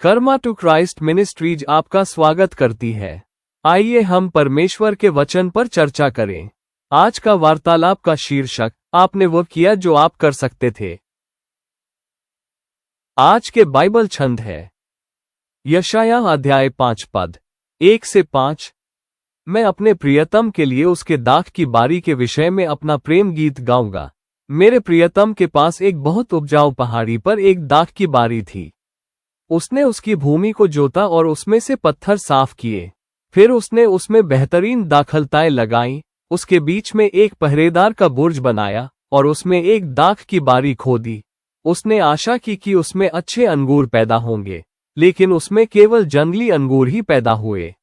Karma to Christ ministries आपका स्वागत करती है। आइए हम परमेश्वर के वचन पर चर्चा करें। आज का वार्तालाप का शीर्षक आपने वो किया जो आप कर सकते थे। आज के बाइबल छंद है यशायाह अध्याय 5 पद 1 से 5। मैं अपने प्रियतम के लिए उसके दाख की बारी के विषय में अपना प्रेम गीत गाऊंगा। मेरे प्रियतम के पास एक बहुत उपजाऊ पहाड़ी पर एक दाख की बारी थी। उसने उसकी भूमि को जोता और उसमें से पत्थर साफ किए। फिर उसने उसमें बेहतरीन दाखलताएं लगाईं। उसके बीच में एक पहरेदार का बुर्ज बनाया और उसमें एक दाख की बारी खोदी। उसने आशा की कि उसमें अच्छे अंगूर पैदा होंगे, लेकिन उसमें केवल जंगली अंगूर ही पैदा हुए।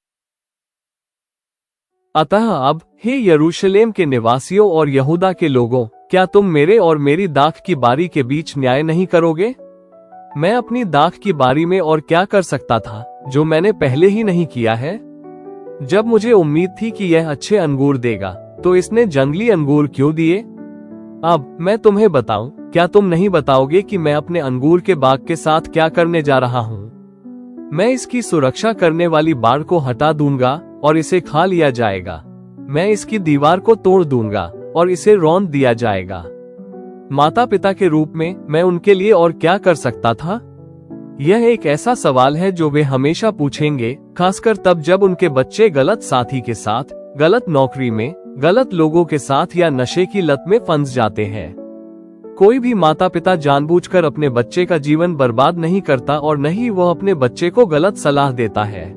अतः अब हे यरूशलेम के निवासियों और यहूदा के लोगों, क्या तुम मेरे और मेरी दाख की बारी के बीच न्याय नहीं करोगे? मैं अपनी दाख की बारी में और क्या कर सकता था जो मैंने पहले ही नहीं किया है? जब मुझे उम्मीद थी कि यह अच्छे अंगूर देगा, तो इसने जंगली अंगूर क्यों दिए? अब मैं तुम्हें बताऊं, क्या तुम नहीं बताओगे कि मैं अपने अंगूर के बाग के साथ क्या करने जा रहा हूं? मैं इसकी सुरक्षा करने वाली बाड़ को हटा दूंगा और इसे खा लिया जाएगा। मैं इसकी दीवार को तोड़ दूंगा और इसे रौंद दिया जाएगा। माता पिता के रूप में मैं उनके लिए और क्या कर सकता था? यह एक ऐसा सवाल है जो वे हमेशा पूछेंगे, खासकर तब जब उनके बच्चे गलत साथी के साथ, गलत नौकरी में, गलत लोगों के साथ या नशे की लत में फंस जाते हैं। कोई भी माता पिता जानबूझकर अपने बच्चे का जीवन बर्बाद नहीं करता और न ही वह अपने बच्चे को गलत सलाह देता है।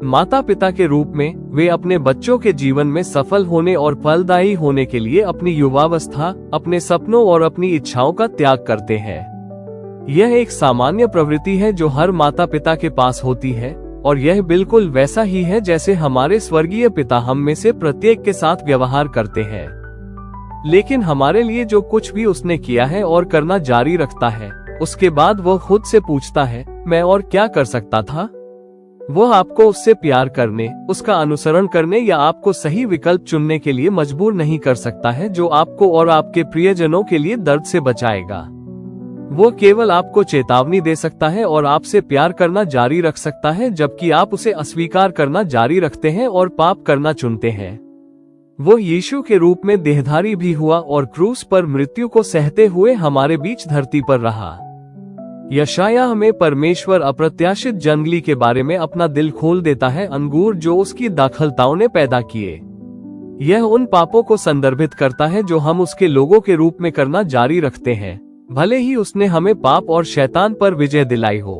माता पिता के रूप में वे अपने बच्चों के जीवन में सफल होने और फलदायी होने के लिए अपनी युवावस्था, अपने सपनों और अपनी इच्छाओं का त्याग करते हैं। यह एक सामान्य प्रवृत्ति है जो हर माता पिता के पास होती है, और यह बिल्कुल वैसा ही है जैसे हमारे स्वर्गीय पिता हम में से प्रत्येक के साथ व्यवहार करते हैं। लेकिन हमारे लिए जो कुछ भी उसने किया है और करना जारी रखता है, उसके बाद वह खुद से पूछता है, मैं और क्या कर सकता था? वह आपको उससे प्यार करने, उसका अनुसरण करने या आपको सही विकल्प चुनने के लिए मजबूर नहीं कर सकता है जो आपको और आपके प्रियजनों के लिए दर्द से बचाएगा। वो केवल आपको चेतावनी दे सकता है और आपसे प्यार करना जारी रख सकता है, जबकि आप उसे अस्वीकार करना जारी रखते हैं और पाप करना चुनते हैं। वो यीशु के रूप में देहधारी भी हुआ और क्रूस पर मृत्यु को सहते हुए हमारे बीच धरती पर रहा। यशायाह में परमेश्वर अप्रत्याशित जंगली के बारे में अपना दिल खोल देता है, अंगूर जो उसकी दाखलताओं ने पैदा किए। यह उन पापों को संदर्भित करता है जो हम उसके लोगों के रूप में करना जारी रखते हैं, भले ही उसने हमें पाप और शैतान पर विजय दिलाई हो।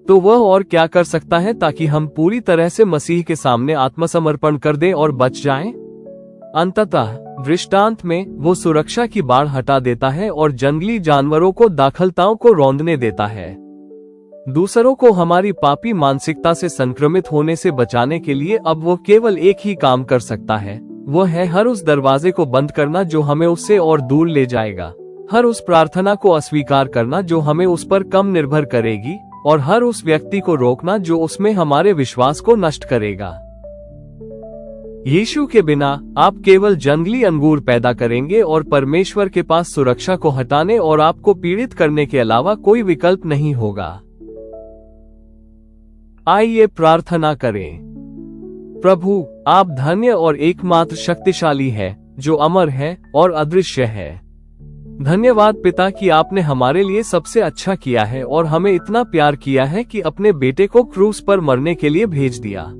तो वह और क्या कर सकता है ताकि हम पूरी तरह से मसीह के सामने आत्मसमर्पण कर दें और बच जाएं? अंततः दृष्टांत में वो सुरक्षा की बाड़ हटा देता है और जंगली जानवरों को दाखलताओं को रौंदने देता है। दूसरों को हमारी पापी मानसिकता से संक्रमित होने से बचाने के लिए अब वो केवल एक ही काम कर सकता है, वो है हर उस दरवाजे को बंद करना जो हमें उससे और दूर ले जाएगा, हर उस प्रार्थना को अस्वीकार करना जो हमें उस पर कम निर्भर करेगी, और हर उस व्यक्ति को रोकना जो उसमें हमारे विश्वास को नष्ट करेगा। यीशु के बिना आप केवल जंगली अंगूर पैदा करेंगे और परमेश्वर के पास सुरक्षा को हटाने और आपको पीड़ित करने के अलावा कोई विकल्प नहीं होगा। आइए प्रार्थना करें। प्रभु, आप धन्य और एकमात्र शक्तिशाली है जो अमर है और अदृश्य है। धन्यवाद पिता कि आपने हमारे लिए सबसे अच्छा किया है और हमें इतना प्यार किया है कि अपने बेटे को क्रूस पर मरने के लिए भेज दिया।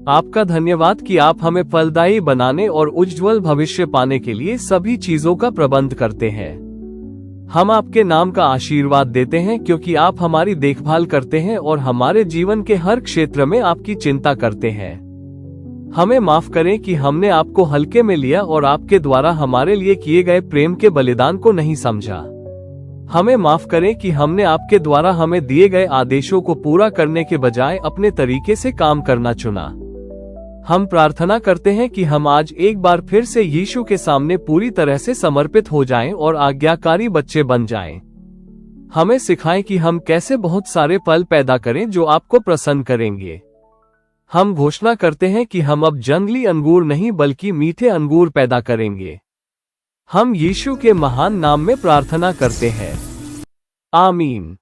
आपका धन्यवाद कि आप हमें फलदायी बनाने और उज्जवल भविष्य पाने के लिए सभी चीजों का प्रबंध करते हैं। हम आपके नाम का आशीर्वाद देते हैं क्योंकि आप हमारी देखभाल करते हैं और हमारे जीवन के हर क्षेत्र में आपकी चिंता करते हैं। हमें माफ करें कि हमने आपको हल्के में लिया और आपके द्वारा हमारे लिए किए गए प्रेम के बलिदान को नहीं समझा। हमें माफ करें कि हमने आपके द्वारा हमें दिए गए आदेशों को पूरा करने के बजाय अपने तरीके से काम करना चुना। हम प्रार्थना करते हैं कि हम आज एक बार फिर से यीशु के सामने पूरी तरह से समर्पित हो जाएं और आज्ञाकारी बच्चे बन जाएं। हमें सिखाएं कि हम कैसे बहुत सारे फल पैदा करें जो आपको प्रसन्न करेंगे। हम घोषणा करते हैं कि हम अब जंगली अंगूर नहीं बल्कि मीठे अंगूर पैदा करेंगे। हम यीशु के महान नाम में प्रार्थना करते हैं। आमीन।